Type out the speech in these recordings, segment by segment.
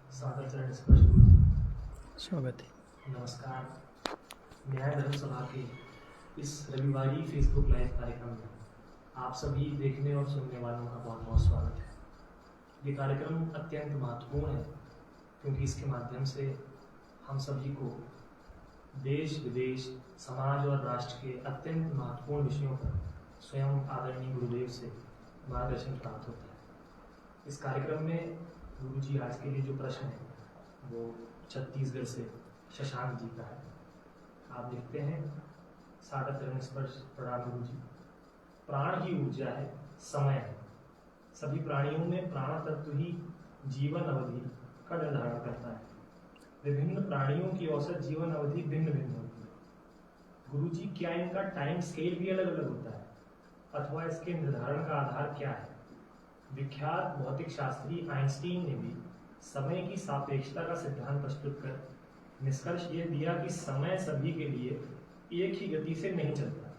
सादर स्पर्श स्वागत है। नमस्कार। न्याय धर्म सभा के इस रविवारी फेसबुक लाइव कार्यक्रम में आप सभी देखने और सुनने वालों का बहुत बहुत स्वागत है। ये कार्यक्रम अत्यंत महत्वपूर्ण है क्योंकि इसके माध्यम से हम सभी को देश विदेश समाज और राष्ट्र के अत्यंत महत्वपूर्ण विषयों पर स्वयं आदरणीय गुरुदेव से मार्गदर्शन प्राप्त होता है। इस कार्यक्रम में गुरु जी आज के लिए जो प्रश्न है वो छत्तीसगढ़ से शशांक जी का है। आप लिखते हैं, सादर चरण स्पर्श प्रणाम गुरु जी। प्राण ही ऊर्जा है, समय है। सभी प्राणियों में प्राण तत्व ही जीवन अवधि का निर्धारण करता है। विभिन्न प्राणियों की औसत जीवन अवधि भिन्न भिन्न होती है। गुरु जी, क्या इनका टाइम स्केल भी अलग अलग होता है अथवा इसके निर्धारण का आधार क्या है? विख्यात भौतिक शास्त्री आइंस्टीन ने भी समय की सापेक्षता का सिद्धांत प्रस्तुत कर निष्कर्ष ये दिया कि समय सभी के लिए एक ही गति से नहीं चलता।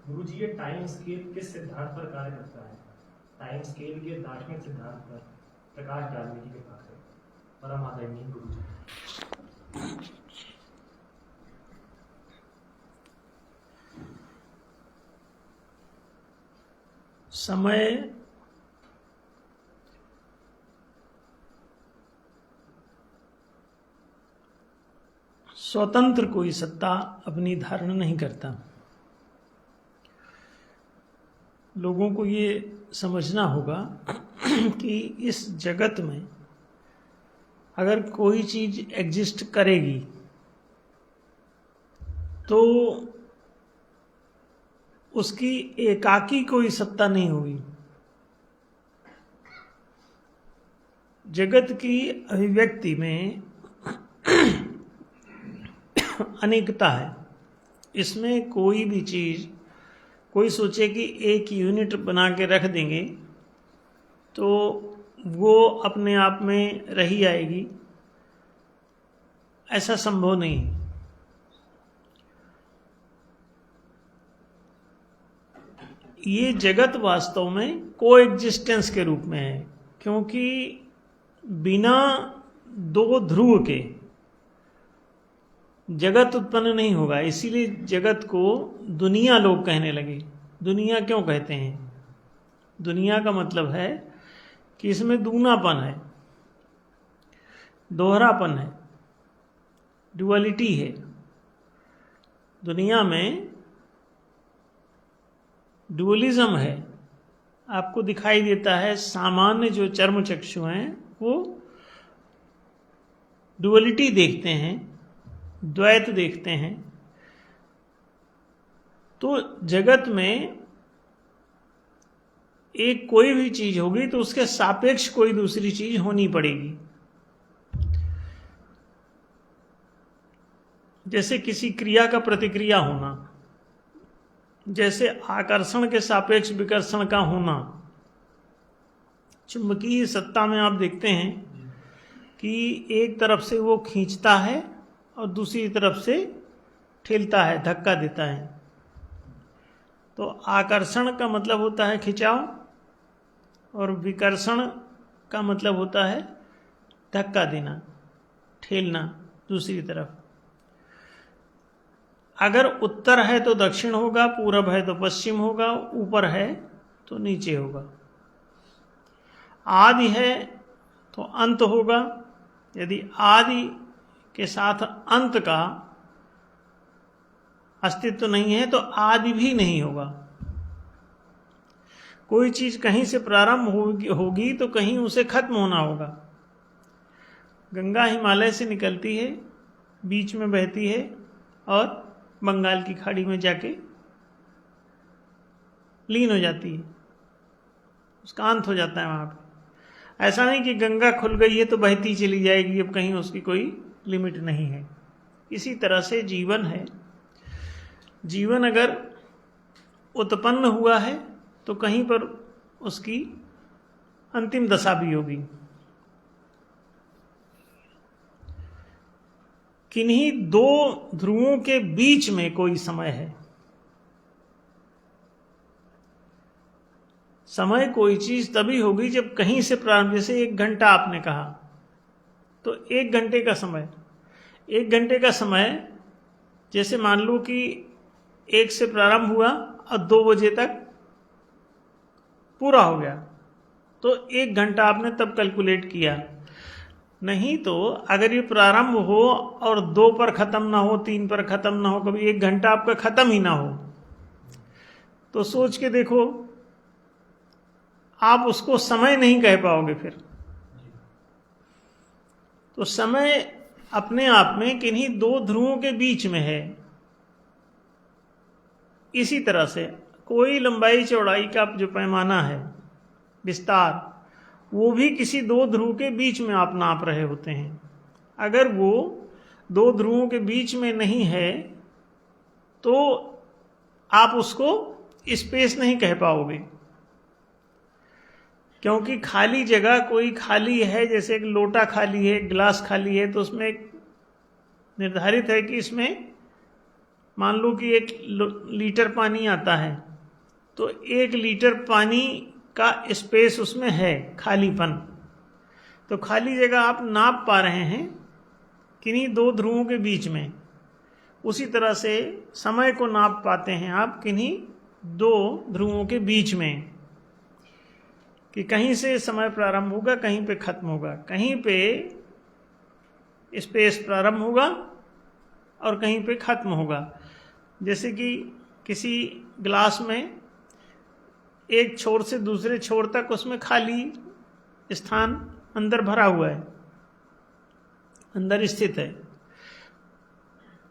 गुरु जी, ये टाइम स्केल किस सिद्धांत पर कार्य करता है? टाइम स्केल के दार्शनिक सिद्धांत पर प्रकाश डालने की कृपा करें। परम आदरणीय गुरु जी। समय स्वतंत्र कोई सत्ता अपनी धारण नहीं करता। लोगों को ये समझना होगा कि इस जगत में अगर कोई चीज एग्जिस्ट करेगी तो उसकी एकाकी कोई सत्ता नहीं होगी। जगत की अभिव्यक्ति में अनेकता है। इसमें कोई भी चीज, कोई सोचे कि एक यूनिट बना के रख देंगे तो वो अपने आप में रही आएगी, ऐसा संभव नहीं। ये जगत वास्तव में कोएग्जिस्टेंस के रूप में है, क्योंकि बिना दो ध्रुव के जगत उत्पन्न नहीं होगा। इसीलिए जगत को दुनिया लोग कहने लगे। दुनिया क्यों कहते हैं? दुनिया का मतलब है कि इसमें दूनापन है, दोहरापन है, ड्युअलिटी है। दुनिया में ड्युअलिज्म है। आपको दिखाई देता है सामान्य जो चर्म चक्षु हैं वो ड्युअलिटी देखते हैं, द्वैत देखते हैं। तो जगत में एक कोई भी चीज होगी तो उसके सापेक्ष कोई दूसरी चीज होनी पड़ेगी। जैसे किसी क्रिया का प्रतिक्रिया होना, जैसे आकर्षण के सापेक्ष विकर्षण का होना। चुंबकीय सत्ता में आप देखते हैं कि एक तरफ से वो खींचता है और दूसरी तरफ से ठेलता है, धक्का देता है। तो आकर्षण का मतलब होता है खिंचाव और विकर्षण का मतलब होता है धक्का देना, ठेलना दूसरी तरफ। अगर उत्तर है तो दक्षिण होगा, पूरब है तो पश्चिम होगा, ऊपर है तो नीचे होगा। आदि है तो अंत होगा। यदि आदि के साथ अंत का अस्तित्व नहीं है तो आदि भी नहीं होगा। कोई चीज कहीं से प्रारंभ होगी तो कहीं उसे खत्म होना होगा। गंगा हिमालय से निकलती है, बीच में बहती है और बंगाल की खाड़ी में जाके लीन हो जाती है, उसका अंत हो जाता है वहां पे। ऐसा नहीं कि गंगा खुल गई है तो बहती चली जाएगी, अब कहीं उसकी कोई लिमिट नहीं है। इसी तरह से जीवन है। जीवन अगर उत्पन्न हुआ है तो कहीं पर उसकी अंतिम दशा भी होगी। किन्हीं दो ध्रुवों के बीच में कोई समय है। समय कोई चीज तभी होगी जब कहीं से प्रारंभ, जैसे 1 घंटा आपने कहा, तो 1 घंटे का समय, 1 घंटे का समय जैसे मान लो कि 1 से प्रारंभ हुआ और 2 बजे तक पूरा हो गया, तो 1 घंटा आपने तब कैलकुलेट किया। नहीं तो अगर ये प्रारंभ हो और 2 पर खत्म ना हो, 3 पर खत्म ना हो, कभी 1 घंटा आपका खत्म ही ना हो, तो सोच के देखो आप उसको समय नहीं कह पाओगे फिर। तो समय अपने आप में किन्हीं 2 ध्रुवों के बीच में है। इसी तरह से कोई लंबाई चौड़ाई का जो पैमाना है, विस्तार, वो भी किसी 2 ध्रुव के बीच में आप नाप रहे होते हैं। अगर वो 2 ध्रुवों के बीच में नहीं है तो आप उसको स्पेस नहीं कह पाओगे, क्योंकि खाली जगह कोई खाली है, जैसे एक लोटा खाली है, एक गिलास खाली है, तो उसमें एक निर्धारित है कि इसमें मान लो कि 1 लीटर पानी आता है, तो 1 लीटर पानी का स्पेस उसमें है, खालीपन। तो खाली जगह आप नाप पा रहे हैं किन्हीं 2 ध्रुवों के बीच में। उसी तरह से समय को नाप पाते हैं आप किन्हीं 2 ध्रुवों के बीच में, कि कहीं से समय प्रारंभ होगा, कहीं पे खत्म होगा, कहीं पे स्पेस प्रारंभ होगा और कहीं पे खत्म होगा। जैसे कि किसी ग्लास में एक छोर से दूसरे छोर तक उसमें खाली स्थान अंदर भरा हुआ है, अंदर स्थित है।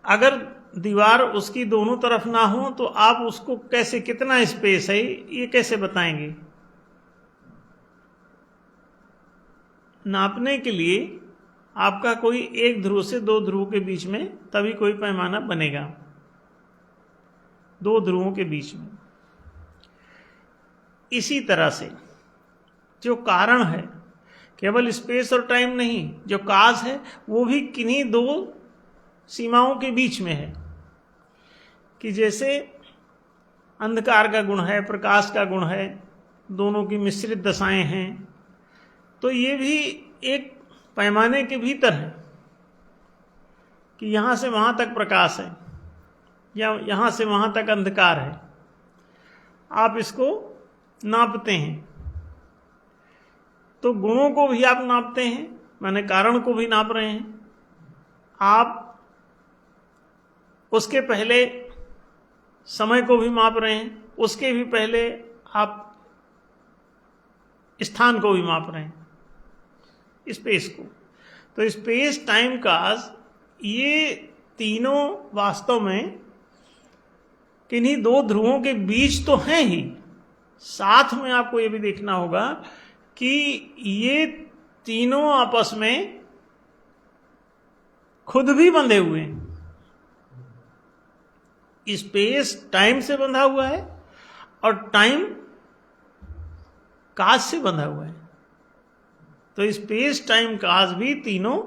अगर दीवार उसकी दोनों तरफ ना हो तो आप उसको कैसे, कितना स्पेस है ये कैसे बताएंगे? नापने के लिए आपका कोई 1 ध्रुव से 2 ध्रुव के बीच में तभी कोई पैमाना बनेगा, 2 ध्रुवों के बीच में। इसी तरह से जो कारण है, केवल स्पेस और टाइम नहीं, जो काज है वो भी किन्हीं 2 सीमाओं के बीच में है। कि जैसे अंधकार का गुण है, प्रकाश का गुण है, दोनों की मिश्रित दशाएं हैं, तो ये भी एक पैमाने के भीतर है कि यहां से वहां तक प्रकाश है या यहां से वहां तक अंधकार है। आप इसको नापते हैं, तो गुणों को भी आप नापते हैं, माने कारण को भी नाप रहे हैं आप। उसके पहले समय को भी माप रहे हैं, उसके भी पहले आप स्थान को भी माप रहे हैं, स्पेस को। तो स्पेस, टाइम, काज, ये तीनों वास्तव में किन्हीं 2 ध्रुवों के बीच तो हैं ही, साथ में आपको ये भी देखना होगा कि ये तीनों आपस में खुद भी बंधे हुए हैं। स्पेस टाइम से बंधा हुआ है और टाइम काज से बंधा हुआ है। तो स्पेस, टाइम, काज भी तीनों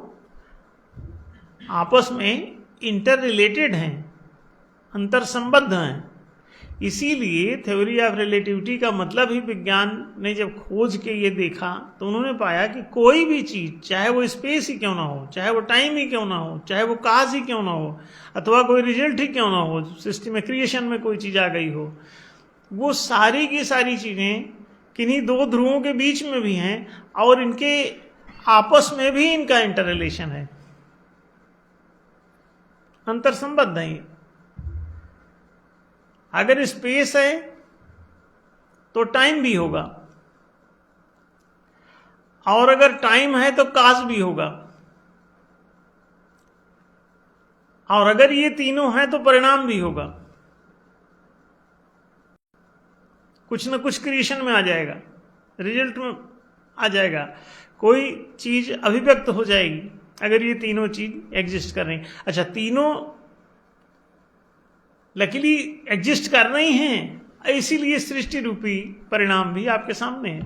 आपस में इंटर रिलेटेड हैं, अंतर संबद्ध हैं। इसीलिए थ्योरी ऑफ रिलेटिविटी का मतलब ही, विज्ञान ने जब खोज के ये देखा तो उन्होंने पाया कि कोई भी चीज, चाहे वो स्पेस ही क्यों ना हो, चाहे वो टाइम ही क्यों ना हो, चाहे वो काज ही क्यों ना हो, अथवा कोई रिजल्ट ही क्यों ना हो, सिस्टम में क्रिएशन में कोई चीज आ गई हो, वो सारी की सारी चीजें किन्हीं 2 ध्रुवों के बीच में भी हैं और इनके आपस में भी इनका इंटर रिलेशन है, अंतर संबद्ध है। अगर स्पेस है तो टाइम भी होगा, और अगर टाइम है तो काज भी होगा, और अगर ये तीनों हैं तो परिणाम भी होगा। कुछ न कुछ क्रिएशन में आ जाएगा, रिजल्ट में आ जाएगा, कोई चीज अभिव्यक्त हो जाएगी अगर ये तीनों चीज एग्जिस्ट कर रही। अच्छा, तीनों लकीली एग्जिस्ट कर रही हैं, इसीलिए सृष्टि रूपी परिणाम भी आपके सामने है।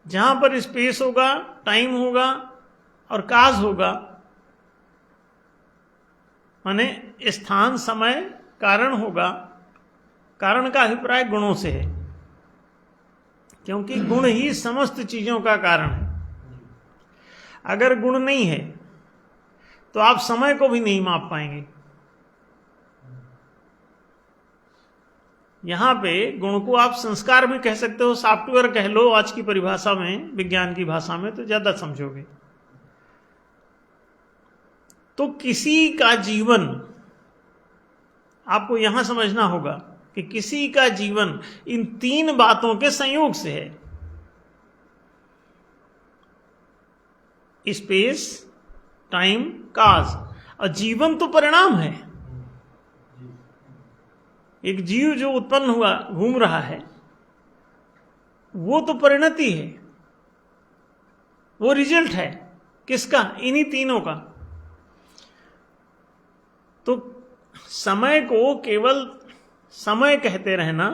जहां पर स्पेस होगा, टाइम होगा और काज होगा, माने स्थान, समय, कारण होगा। कारण का अभिप्राय गुणों से है, क्योंकि गुण ही समस्त चीजों का कारण है। अगर गुण नहीं है तो आप समय को भी नहीं माप पाएंगे। यहां पे गुण को आप संस्कार भी कह सकते हो, सॉफ्टवेयर कह लो आज की परिभाषा में, विज्ञान की भाषा में, तो ज्यादा समझोगे। तो किसी का जीवन, आपको यहां समझना होगा कि किसी का जीवन इन तीन बातों के संयोग से है। स्पेस, टाइम, काज। और जीवन तो परिणाम है। एक जीव जो उत्पन्न हुआ, घूम रहा है, वो तो परिणति है, वो रिजल्ट है किसका? इन्हीं तीनों का। तो समय को केवल समय कहते रहना,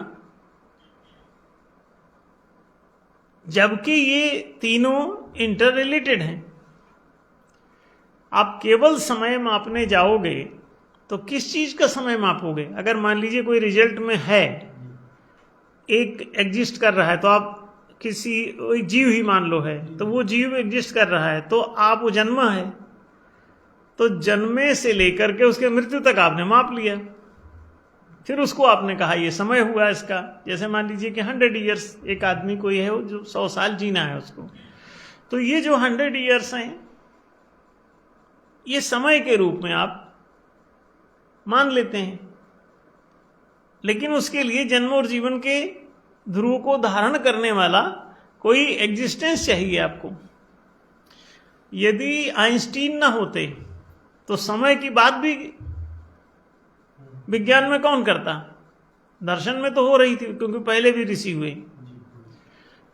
जबकि ये तीनों इंटर रिलेटेड हैं। आप केवल समय मापने जाओगे तो किस चीज का समय मापोगे? अगर मान लीजिए कोई रिजल्ट में है, एक एग्जिस्ट कर रहा है, तो आप किसी जीव ही मान लो है, तो वो जीव एग्जिस्ट कर रहा है, तो आप वो जन्मा है, तो जन्मे से लेकर के उसके मृत्यु तक आपने माप लिया। फिर उसको आपने कहा ये समय हुआ इसका। जैसे मान लीजिए कि 100 ईयर्स एक आदमी कोई है जो 100 साल जीना है उसको, तो ये जो 100 ईयर्स हैं ये समय के रूप में आप मान लेते हैं। लेकिन उसके लिए जन्म और जीवन के ध्रुव को धारण करने वाला कोई एग्जिस्टेंस चाहिए आपको। यदि आइंस्टीन ना होते तो समय की बात भी विज्ञान में कौन करता? दर्शन में तो हो रही थी, क्योंकि पहले भी ऋषि हुए।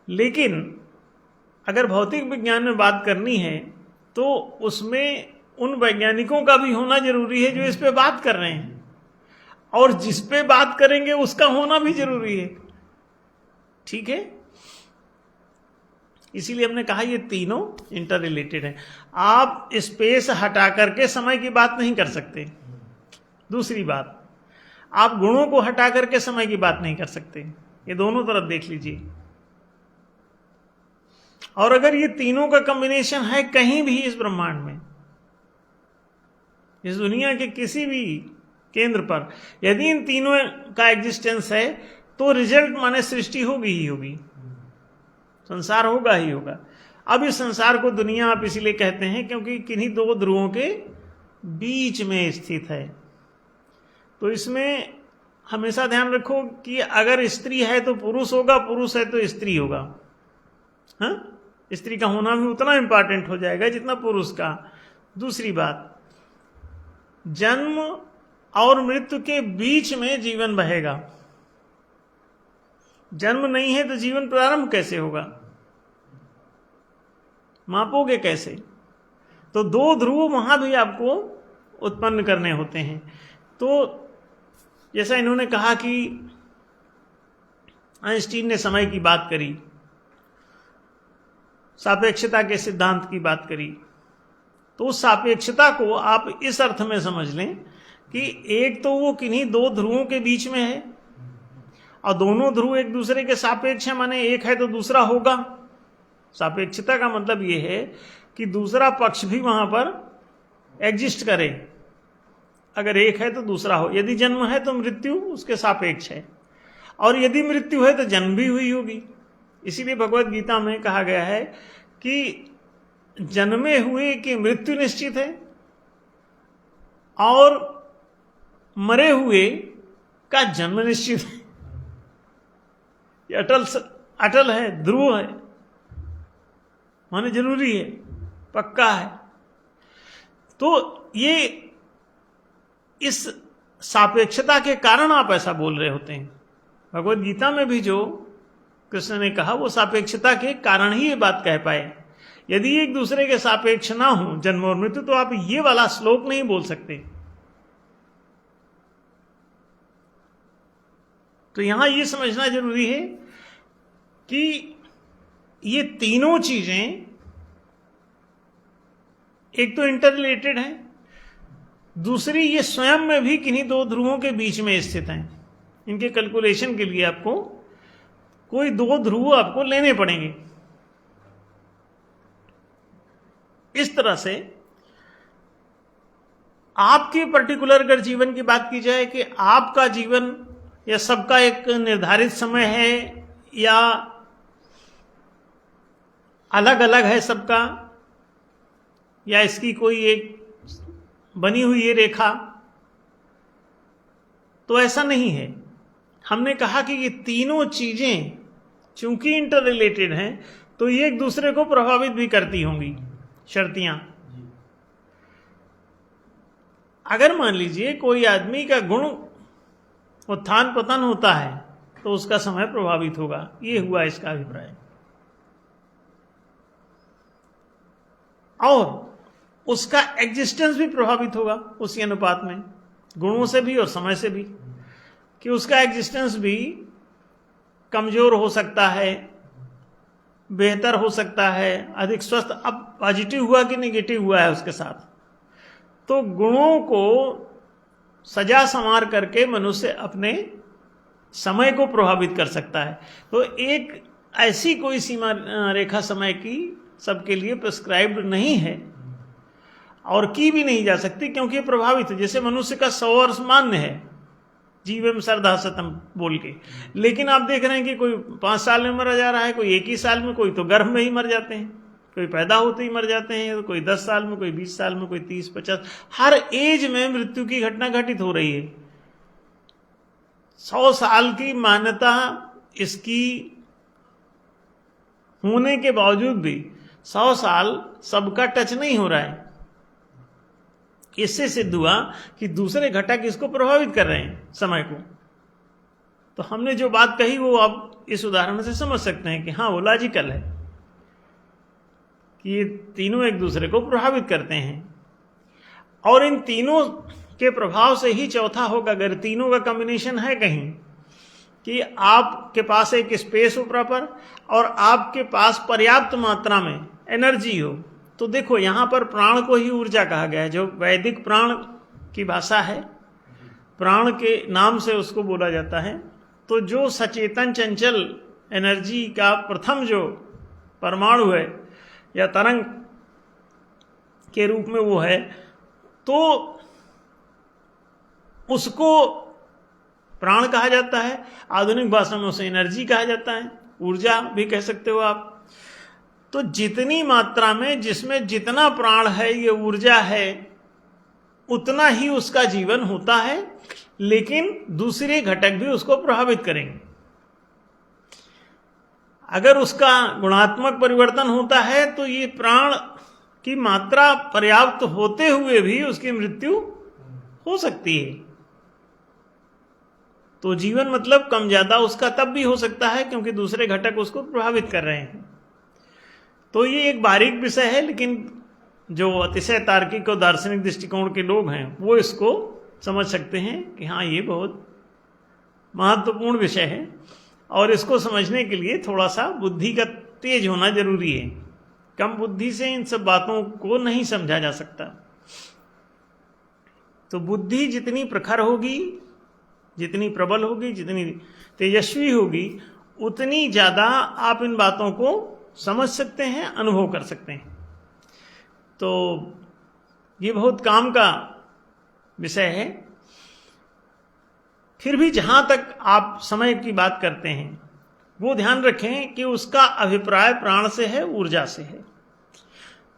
लेकिन अगर भौतिक विज्ञान में बात करनी है तो उसमें उन वैज्ञानिकों का भी होना जरूरी है जो इस पे बात कर रहे हैं, और जिस पे बात करेंगे उसका होना भी जरूरी है। ठीक है, इसीलिए हमने कहा ये तीनों इंटर रिलेटेड हैं। आप स्पेस हटा करके समय की बात नहीं कर सकते। दूसरी बात, आप गुणों को हटा करके समय की बात नहीं कर सकते। ये दोनों तरफ देख लीजिए। और अगर ये तीनों का कॉम्बिनेशन है कहीं भी इस ब्रह्मांड में, इस दुनिया के किसी भी केंद्र पर, यदि इन तीनों का एग्जिस्टेंस है तो रिजल्ट माने सृष्टि होगी ही होगी, संसार होगा ही होगा। अब इस संसार को दुनिया आप इसीलिए कहते हैं क्योंकि किन्हीं दो ध्रुवों के बीच में स्थित है। तो इसमें हमेशा ध्यान रखो कि अगर स्त्री है तो पुरुष होगा, पुरुष है तो स्त्री होगा। हाँ, स्त्री का होना भी उतना इंपॉर्टेंट हो जाएगा जितना पुरुष का। दूसरी बात, जन्म और मृत्यु के बीच में जीवन बहेगा। जन्म नहीं है तो जीवन प्रारंभ कैसे होगा? मापोगे कैसे? तो दो ध्रुव वहां भी आपको उत्पन्न करने होते हैं। तो जैसा इन्होंने कहा कि आइंस्टीन ने समय की बात करी, सापेक्षता के सिद्धांत की बात करी, तो उस सापेक्षता को आप इस अर्थ में समझ लें कि एक तो वो किन्हीं दो ध्रुवों के बीच में है, और दोनों ध्रुव एक दूसरे के सापेक्ष है, माने एक है तो दूसरा होगा। सापेक्षता का मतलब ये है कि दूसरा पक्ष भी वहां पर एग्जिस्ट करे। अगर एक है तो दूसरा हो। यदि जन्म है तो मृत्यु उसके सापेक्ष है, और यदि मृत्यु है तो जन्म भी हुई होगी। इसीलिए भगवत गीता में कहा गया है कि जन्मे हुए की मृत्यु निश्चित है, और मरे हुए का जन्म निश्चित है। ये अटल है, ध्रुव है, माने जरूरी है, पक्का है। तो ये इस सापेक्षता के कारण आप ऐसा बोल रहे होते हैं। भगवत गीता में भी जो कृष्ण ने कहा वो सापेक्षता के कारण ही ये बात कह पाए। यदि एक दूसरे के सापेक्ष ना हो जन्म और मृत्यु, तो आप ये वाला श्लोक नहीं बोल सकते। तो यहां ये समझना जरूरी है कि ये तीनों चीजें एक तो इंटर रिलेटेड हैं, दूसरी ये स्वयं में भी किन्हीं दो ध्रुवों के बीच में स्थित हैं। इनके कैलकुलेशन के लिए आपको कोई दो ध्रुव आपको लेने पड़ेंगे। इस तरह से आपके पर्टिकुलर अगर जीवन की बात की जाए कि आपका जीवन या सबका एक निर्धारित समय है या अलग अलग है सबका, या इसकी कोई एक बनी हुई है रेखा, तो ऐसा नहीं है। हमने कहा कि ये तीनों चीजें चूंकि इंटर रिलेटेड हैं तो ये एक दूसरे को प्रभावित भी करती होंगी शर्तियां। अगर मान लीजिए कोई आदमी का गुण उत्थान पतन होता है तो उसका समय प्रभावित होगा, ये हुआ इसका अभिप्राय। और उसका एग्जिस्टेंस भी प्रभावित होगा उसी अनुपात में, गुणों से भी और समय से भी, कि उसका एग्जिस्टेंस भी कमजोर हो सकता है, बेहतर हो सकता है, अधिक स्वस्थ। अब पॉजिटिव हुआ कि नेगेटिव हुआ है उसके साथ, तो गुणों को सजा संवार करके मनुष्य अपने समय को प्रभावित कर सकता है। तो एक ऐसी कोई सीमा रेखा समय की सबके लिए प्रिस्क्राइब्ड नहीं है और की भी नहीं जा सकती, क्योंकि प्रभावित है। जैसे मनुष्य का 100 वर्ष मान्य है, जीवम श्रद्धा सतम बोल के, लेकिन आप देख रहे हैं कि कोई 5 साल में मर जा रहा है, कोई 1 ही साल में, कोई तो गर्भ में ही मर जाते हैं, कोई पैदा होते ही मर जाते हैं, तो कोई 10 साल में, कोई 20 साल में, कोई 30-50, हर एज में मृत्यु की घटना घटित हो रही है। 100 साल की मान्यता इसकी होने के बावजूद भी 100 साल सबका टच नहीं हो रहा है। इससे सिद्ध हुआ कि दूसरे घटक इसको प्रभावित कर रहे हैं समय को। तो हमने जो बात कही वो आप इस उदाहरण से समझ सकते हैं कि हाँ, वो लॉजिकल है कि ये तीनों एक दूसरे को प्रभावित करते हैं, और इन तीनों के प्रभाव से ही चौथा होगा। अगर तीनों का कॉम्बिनेशन है कहीं कि आपके पास एक स्पेस हो प्रॉपर और आपके पास पर्याप्त मात्रा में एनर्जी हो, तो देखो यहां पर प्राण को ही ऊर्जा कहा गया है, जो वैदिक प्राण की भाषा है, प्राण के नाम से उसको बोला जाता है। तो जो सचेतन चंचल एनर्जी का प्रथम जो परमाणु है या तरंग के रूप में वो है, तो उसको प्राण कहा जाता है। आधुनिक भाषा में उसे एनर्जी कहा जाता है, ऊर्जा भी कह सकते हो आप। तो जितनी मात्रा में जिसमें जितना प्राण है, ये ऊर्जा है, उतना ही उसका जीवन होता है, लेकिन दूसरे घटक भी उसको प्रभावित करेंगे। अगर उसका गुणात्मक परिवर्तन होता है तो ये प्राण की मात्रा पर्याप्त होते हुए भी उसकी मृत्यु हो सकती है। तो जीवन मतलब कम ज्यादा उसका तब भी हो सकता है क्योंकि दूसरे घटक उसको प्रभावित कर रहे हैं। तो ये एक बारीक विषय है, लेकिन जो अतिशय तार्किक और दार्शनिक दृष्टिकोण के लोग हैं वो इसको समझ सकते हैं कि हाँ, ये बहुत महत्वपूर्ण विषय है, और इसको समझने के लिए थोड़ा सा बुद्धि का तेज होना जरूरी है। कम बुद्धि से इन सब बातों को नहीं समझा जा सकता। तो बुद्धि जितनी प्रखर होगी, जितनी प्रबल होगी, जितनी तेजस्वी होगी, उतनी ज्यादा आप इन बातों को समझ सकते हैं, अनुभव कर सकते हैं। तो ये बहुत काम का विषय है। फिर भी जहां तक आप समय की बात करते हैं वो ध्यान रखें कि उसका अभिप्राय प्राण से है, ऊर्जा से है।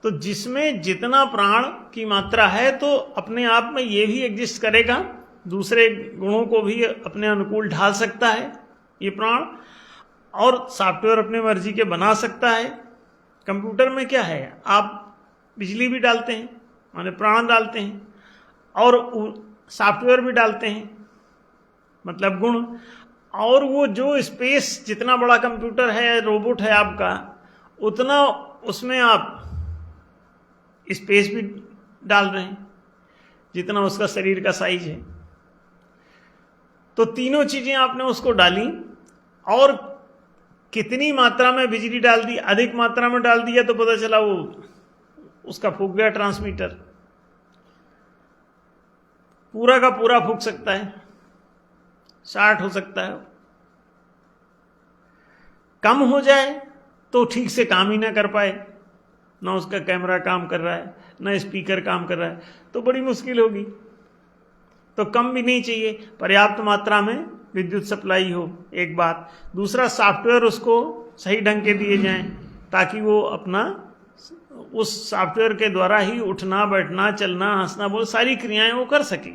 तो जिसमें जितना प्राण की मात्रा है तो अपने आप में ये भी एग्जिस्ट करेगा, दूसरे गुणों को भी अपने अनुकूल ढाल सकता है ये प्राण, और सॉफ्टवेयर अपने मर्जी के बना सकता है। कंप्यूटर में क्या है, आप बिजली भी डालते हैं, माने प्राण डालते हैं, और सॉफ्टवेयर भी डालते हैं, मतलब गुण। और वो जो स्पेस, जितना बड़ा कंप्यूटर है, रोबोट है आपका, उतना उसमें आप स्पेस भी डाल रहे हैं जितना उसका शरीर का साइज है। तो तीनों चीजें आपने उसको डाली, और कितनी मात्रा में बिजली डाल दी, अधिक मात्रा में डाल दिया तो पता चला वो उसका फूक गया ट्रांसमीटर, पूरा का पूरा फूक सकता है, शॉर्ट हो सकता है। कम हो जाए तो ठीक से काम ही ना कर पाए, ना उसका कैमरा काम कर रहा है, ना स्पीकर काम कर रहा है, तो बड़ी मुश्किल होगी। तो कम भी नहीं चाहिए, पर्याप्त मात्रा में विद्युत सप्लाई हो, एक बात। दूसरा, सॉफ्टवेयर उसको सही ढंग के दिए जाएं ताकि वो अपना उस सॉफ्टवेयर के द्वारा ही उठना, बैठना, चलना, हंसना, बोल सारी क्रियाएं वो कर सके।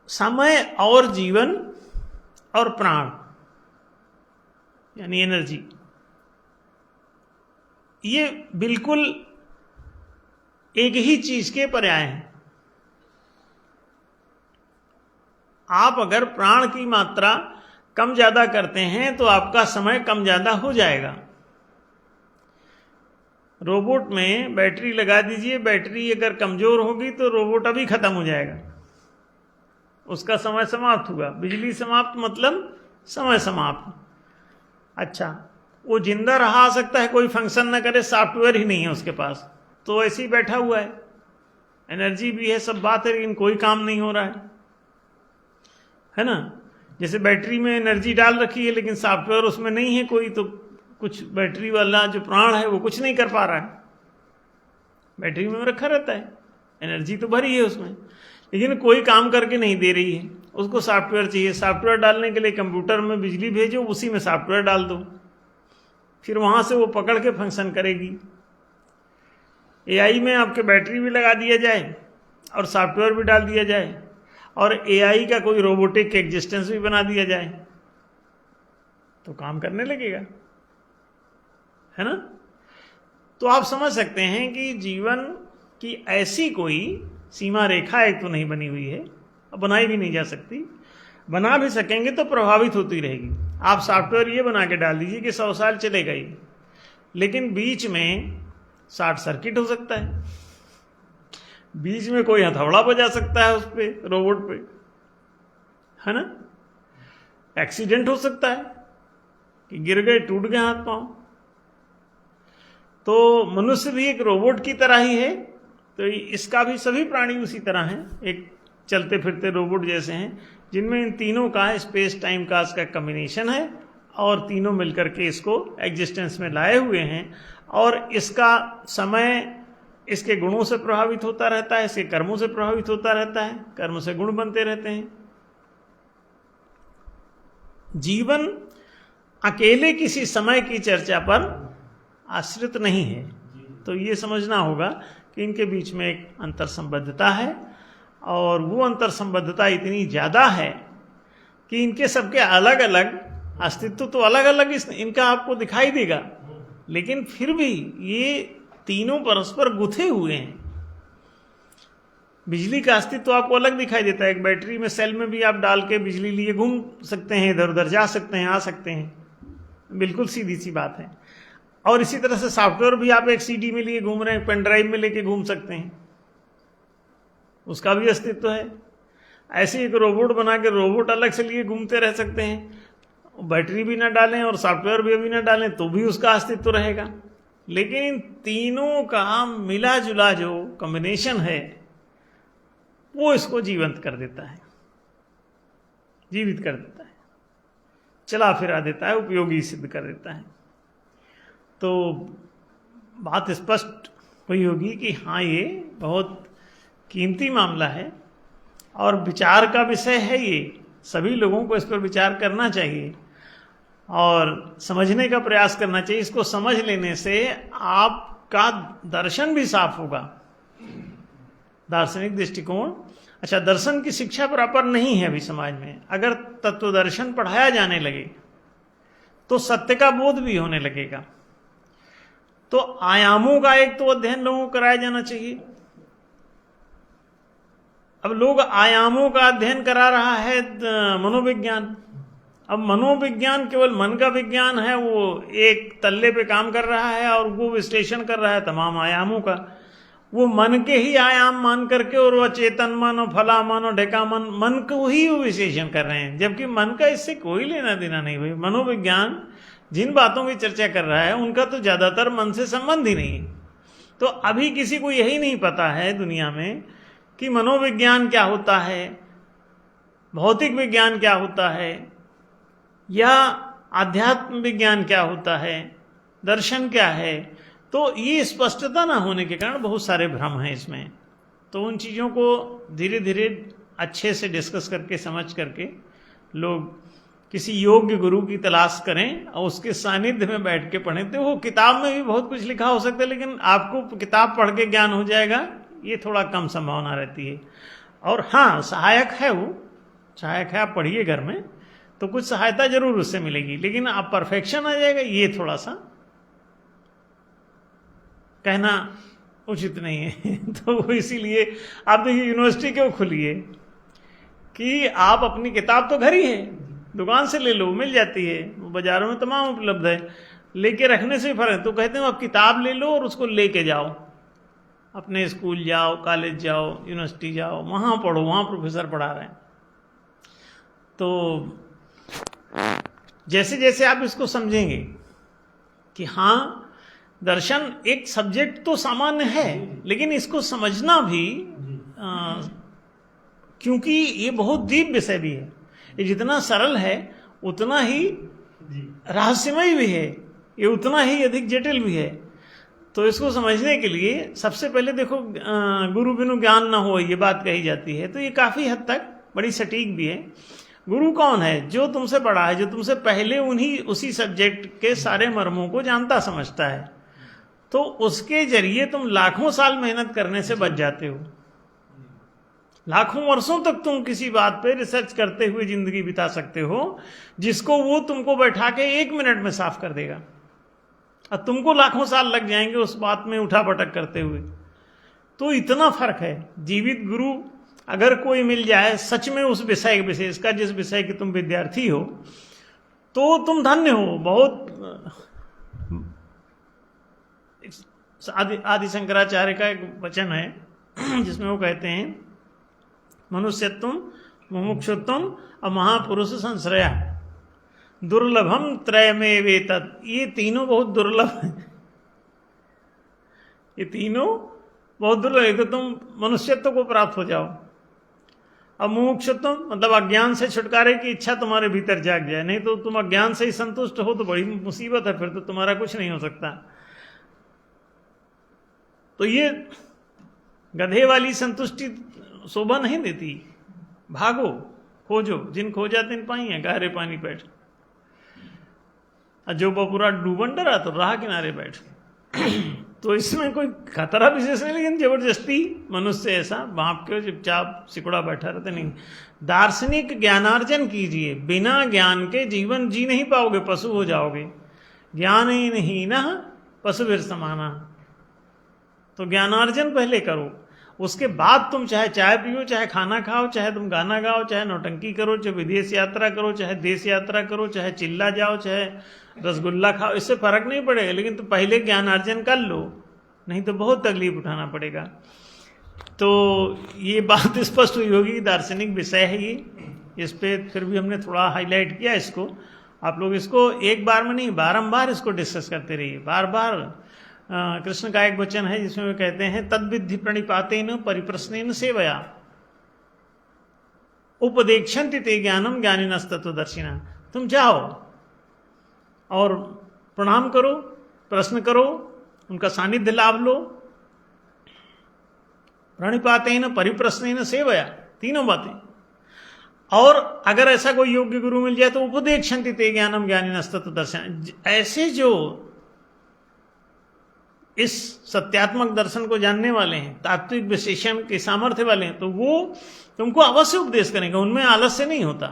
समय और जीवन और प्राण यानी एनर्जी, ये बिल्कुल एक ही चीज के पर्याय हैं। आप अगर प्राण की मात्रा कम ज्यादा करते हैं तो आपका समय कम ज्यादा हो जाएगा। रोबोट में बैटरी लगा दीजिए, बैटरी अगर कमजोर होगी तो रोबोट अभी खत्म हो जाएगा, उसका समय समाप्त हुआ। बिजली समाप्त मतलब समय समाप्त। अच्छा, वो जिंदा रहा सकता है, कोई फंक्शन ना करे, सॉफ्टवेयर ही नहीं है उसके पास, तो ऐसे ही बैठा हुआ है, एनर्जी भी है, सब बात है, लेकिन कोई काम नहीं हो रहा है ना। जैसे बैटरी में एनर्जी डाल रखी है लेकिन सॉफ्टवेयर उसमें नहीं है कोई, तो कुछ बैटरी वाला जो प्राण है वो कुछ नहीं कर पा रहा है। बैटरी में रखा रहता है, एनर्जी तो भरी है उसमें, लेकिन कोई काम करके नहीं दे रही है, उसको सॉफ्टवेयर चाहिए। सॉफ्टवेयर डालने के लिए कंप्यूटर में बिजली भेजो, उसी में सॉफ्टवेयर डाल दो, फिर वहां से वो पकड़ के फंक्शन करेगी। एआई में आपके बैटरी भी लगा दिया जाए और सॉफ्टवेयर भी डाल दिया जाए और एआई का कोई रोबोटिक एग्जिस्टेंस भी बना दिया जाए तो काम करने लगेगा, है ना। तो आप समझ सकते हैं कि जीवन की ऐसी कोई सीमा रेखा एक तो नहीं बनी हुई है, बनाई भी नहीं जा सकती। बना भी सकेंगे तो प्रभावित होती रहेगी। आप सॉफ्टवेयर ये बना के डाल दीजिए कि 100 साल चलेगा ही, लेकिन बीच में शॉर्ट सर्किट हो सकता है, बीच में कोई हथौड़ा बजा सकता है उस पे, रोबोट पे, है ना। एक्सीडेंट हो सकता है कि गिर गए, टूट गए हाथ पांव। तो मनुष्य भी एक रोबोट की तरह ही है, तो इसका भी सभी प्राणी उसी तरह हैं, एक चलते फिरते रोबोट जैसे हैं, जिनमें इन तीनों का स्पेस टाइम का इसका कॉम्बिनेशन है और तीनों मिलकर के इसको एग्जिस्टेंस में लाए हुए हैं। और इसका समय इसके गुणों से प्रभावित होता रहता है, इसके कर्मों से प्रभावित होता रहता है, कर्म से गुण बनते रहते हैं। जीवन अकेले किसी समय की चर्चा पर आश्रित नहीं है, तो ये समझना होगा कि इनके बीच में एक अंतर संबद्धता है, और वो अंतर संबद्धता इतनी ज्यादा है कि इनके सबके अलग अलग अस्तित्व तो अलग अलग इनका आपको दिखाई देगा, लेकिन फिर भी ये तीनों परस्पर गुथे हुए हैं। बिजली का अस्तित्व आपको अलग दिखाई देता है, एक बैटरी में, सेल में भी आप डाल के बिजली लिए घूम सकते हैं, इधर उधर जा सकते हैं, आ सकते हैं, बिल्कुल सीधी सी बात है। और इसी तरह से सॉफ्टवेयर भी आप एक सीडी में लिए घूम रहे हैं, पेन ड्राइव में लेके घूम सकते हैं, उसका भी अस्तित्व है। ऐसे एक रोबोट बना के रोबोट अलग से लिए घूमते रह सकते हैं, बैटरी भी ना डालें और सॉफ्टवेयर भी अभी ना डालें तो भी उसका अस्तित्व रहेगा। लेकिन इन तीनों का मिला जुला जो कॉम्बिनेशन है वो इसको जीवंत कर देता है, जीवित कर देता है, चला फिरा देता है, उपयोगी सिद्ध कर देता है। तो बात स्पष्ट हुई होगी कि हाँ, ये बहुत कीमती मामला है और विचार का विषय है। ये सभी लोगों को इस पर विचार करना चाहिए और समझने का प्रयास करना चाहिए। इसको समझ लेने से आपका दर्शन भी साफ होगा, दार्शनिक दृष्टिकोण। अच्छा, दर्शन की शिक्षा प्रॉपर नहीं है अभी समाज में। अगर तत्व दर्शन पढ़ाया जाने लगे तो सत्य का बोध भी होने लगेगा। तो आयामों का एक तो अध्ययन लोगों को कराया जाना चाहिए। अब लोग आयामों का अध्ययन करा रहा है मनोविज्ञान। अब मनोविज्ञान केवल मन का विज्ञान है, वो एक तल्ले पे काम कर रहा है और वो विश्लेषण कर रहा है तमाम आयामों का। वो मन के ही आयाम मान करके, और वह चेतन मन और फला मन और ढेका मन को ही वो विश्लेषण कर रहे हैं, जबकि मन का इससे कोई लेना देना नहीं। भाई, मनोविज्ञान जिन बातों की चर्चा कर रहा है उनका तो ज्यादातर मन से संबंध ही नहीं है। तो अभी किसी को यही नहीं पता है दुनिया में कि मनोविज्ञान क्या होता है, भौतिक विज्ञान क्या होता है, या आध्यात्म विज्ञान क्या होता है, दर्शन क्या है। तो ये स्पष्टता ना होने के कारण बहुत सारे भ्रम हैं इसमें। तो उन चीज़ों को धीरे धीरे अच्छे से डिस्कस करके समझ करके लोग किसी योग्य गुरु की तलाश करें और उसके सानिध्य में बैठ के पढ़ें। तो वो किताब में भी बहुत कुछ लिखा हो सकता है, लेकिन आपको किताब पढ़ के ज्ञान हो जाएगा ये थोड़ा कम संभावना रहती है। और हाँ, सहायक है, वो सहायक है, आप पढ़िए घर में तो कुछ सहायता जरूर उससे मिलेगी, लेकिन आप परफेक्शन आ जाएगा ये थोड़ा सा कहना उचित नहीं है। तो इसीलिए आप देखिए यूनिवर्सिटी क्यों खुली है कि आप अपनी किताब तो घर ही है, दुकान से ले लो, मिल जाती है, बाजारों में तमाम उपलब्ध है, लेके रखने से फर्क। तो कहते हैं आप किताब ले लो और उसको लेके जाओ, अपने स्कूल जाओ, कॉलेज जाओ, यूनिवर्सिटी जाओ, वहाँ पढ़ो, वहाँ प्रोफेसर पढ़ा रहे हैं। तो जैसे जैसे आप इसको समझेंगे कि हाँ दर्शन एक सब्जेक्ट तो सामान्य है, लेकिन इसको समझना भी क्योंकि ये बहुत डीप विषय भी है, ये जितना सरल है उतना ही रहस्यमय भी है, ये उतना ही अधिक जटिल भी है। तो इसको समझने के लिए सबसे पहले देखो गुरु बिनु ज्ञान ना हो, ये बात कही जाती है। तो ये काफी हद तक बड़ी सटीक भी है। गुरु कौन है? जो तुमसे बड़ा है, जो तुमसे पहले उसी सब्जेक्ट के सारे मर्मों को जानता समझता है। तो उसके जरिए तुम लाखों साल मेहनत करने से बच जाते हो। लाखों वर्षों तक तुम किसी बात पे रिसर्च करते हुए जिंदगी बिता सकते हो, जिसको वो तुमको बैठा के 1 मिनट में साफ कर देगा, और तुमको लाखों साल लग जाएंगे उस बात में उठा पटक करते हुए। तो इतना फर्क है। जीवित गुरु अगर कोई मिल जाए सच में उस विषय विशेष का, जिस विषय के तुम विद्यार्थी हो, तो तुम धन्य हो। बहुत आदि शंकराचार्य का एक वचन है जिसमें वो कहते हैं मनुष्यत्वम, मुमुक्षुत्वम और महापुरुष संश्रया दुर्लभम त्रयमेवेतत्। ये तीनों बहुत दुर्लभ हैं, ये तीनों बहुत दुर्लभ। एक तो तुम मनुष्यत्व को प्राप्त हो जाओ, अब मुमुक्षुत्व मतलब अज्ञान से छुटकारे की इच्छा तुम्हारे भीतर जाग जाए। नहीं तो तुम अज्ञान से ही संतुष्ट हो तो बड़ी मुसीबत है, फिर तो तुम्हारा कुछ नहीं हो सकता। तो ये गधे वाली संतुष्टि शोभा नहीं देती। भागो, खोजो, जिन खोजा तिन पाई है, गहरे पानी बैठ। जो पूरा डूबन डरा तो राह किनारे बैठ। तो इसमें कोई खतरा विशेष नहीं, लेकिन जबरदस्ती मनुष्य ऐसा बाप के चुपचाप सिकुड़ा बैठा रहता नहीं। दार्शनिक ज्ञानार्जन कीजिए, बिना ज्ञान के जीवन जी नहीं पाओगे, पशु हो जाओगे। ज्ञान ही नहीं ना पशु फिर समाना। तो ज्ञानार्जन पहले करो, उसके बाद तुम चाहे चाय पियो, चाहे खाना खाओ, चाहे तुम गाना गाओ, चाहे नौटंकी करो, चाहे विदेश यात्रा करो, चाहे देश यात्रा करो, चाहे चिल्ला जाओ, चाहे रसगुल्ला खाओ, इससे फर्क नहीं पड़ेगा। लेकिन तुम पहले ज्ञानार्जन कर लो, नहीं तो बहुत तकलीफ उठाना पड़ेगा। तो ये बात स्पष्ट हुई होगी कि दार्शनिक विषय है ये। इस पे फिर भी हमने थोड़ा हाईलाइट किया इसको। आप लोग इसको एक बार में नहीं, बारंबार इसको डिस्कस करते रहिए। बार बार कृष्ण का एक वचन है जिसमें वे कहते हैं तद्विद्धि प्रणिपातेन परिप्रश्नेन सेवया उपदेक्षन्ति ते ज्ञानम ज्ञानिनस्तत्वदर्शिना। तुम जाओ और प्रणाम करो, प्रश्न करो, उनका सानिध्य लाभ लो। प्रणिपातेन परिप्रश्नेन सेवया, तीनों बातें। और अगर ऐसा कोई योग्य गुरु मिल जाए तो उपदेक्षन्ति ते ज्ञानम ज्ञानिनस्तत्वदर्शिना। ऐसे जो इस सत्यात्मक दर्शन को जानने वाले हैं, तात्विक विशेषण के सामर्थ्य वाले हैं, तो वो तुमको अवश्य उपदेश करेंगे। उनमें आलस्य नहीं होता।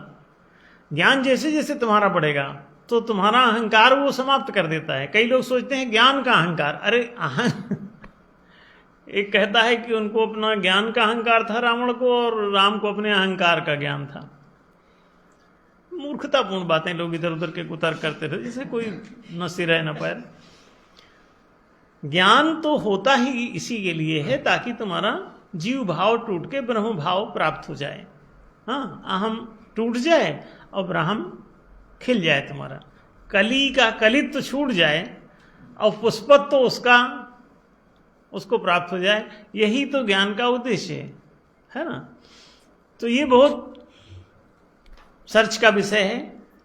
ज्ञान जैसे जैसे तुम्हारा बढ़ेगा तो तुम्हारा अहंकार वो समाप्त कर देता है। कई लोग सोचते हैं ज्ञान का अहंकार, अरे एक कहता है कि उनको अपना ज्ञान का अहंकार था रावण को, और राम को अपने अहंकार का ज्ञान था। मूर्खतापूर्ण बातें लोग इधर उधर के कुतर्क करते थे, जिसे कोई न सिर है न पैर। ज्ञान तो होता ही इसी के लिए है ताकि तुम्हारा जीव भाव टूट के ब्रह्म भाव प्राप्त हो जाए। हाँ, अहम टूट जाए और ब्रह्म खिल जाए, तुम्हारा कली का कलित्व छूट जाए और पुष्पत्व तो उसको प्राप्त हो जाए। यही तो ज्ञान का उद्देश्य है ना। तो ये बहुत सर्च का विषय है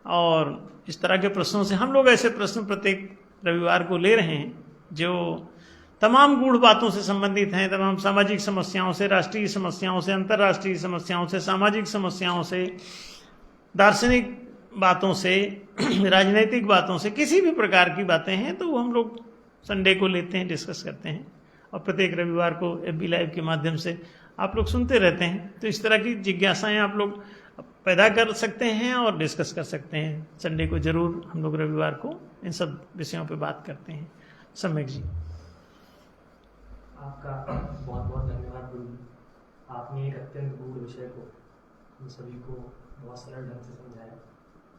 और इस तरह के प्रश्नों से हम लोग ऐसे प्रश्न प्रत्येक रविवार को ले रहे हैं जो तमाम गूढ़ बातों से संबंधित हैं, तमाम सामाजिक समस्याओं से, राष्ट्रीय समस्याओं से, अंतर्राष्ट्रीय समस्याओं से, सामाजिक समस्याओं से, दार्शनिक बातों से, राजनीतिक बातों से, किसी भी प्रकार की बातें हैं तो वो हम लोग संडे को लेते हैं, डिस्कस करते हैं और प्रत्येक रविवार को FB लाइव के माध्यम से आप लोग सुनते रहते हैं। तो इस तरह की जिज्ञासाएं आप लोग पैदा कर सकते हैं और डिस्कस कर सकते हैं। संडे को जरूर हम लोग रविवार को इन सब विषयों पे बात करते हैं। सम्यक जी, आपका बहुत बहुत धन्यवाद गुरु जी। आपने एक अत्यंत गूढ़ विषय को हम सभी को बहुत सरल ढंग से समझाया।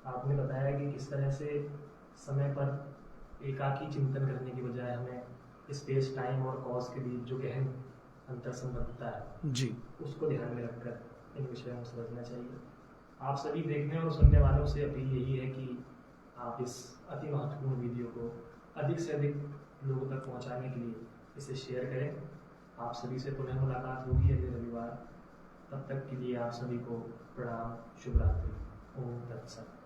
आपने बताया कि किस तरह से समय पर एकाकी चिंतन करने की बजाय हमें स्पेस, टाइम और कॉज के बीच जो गहन अंतर संबद्धता है जी, उसको ध्यान में रखकर इन विषयों को समझना चाहिए। आप सभी देखने और सुनने वालों से अपील यही है कि आप इस अति महत्वपूर्ण वीडियो को अधिक से अधिक लोगों तक पहुंचाने के लिए इसे शेयर करें। आप सभी से पुनः मुलाकात होगी अगले रविवार। तब तक के लिए आप सभी को प्रणाम, शुभ रात्रि, ओम तत्सत।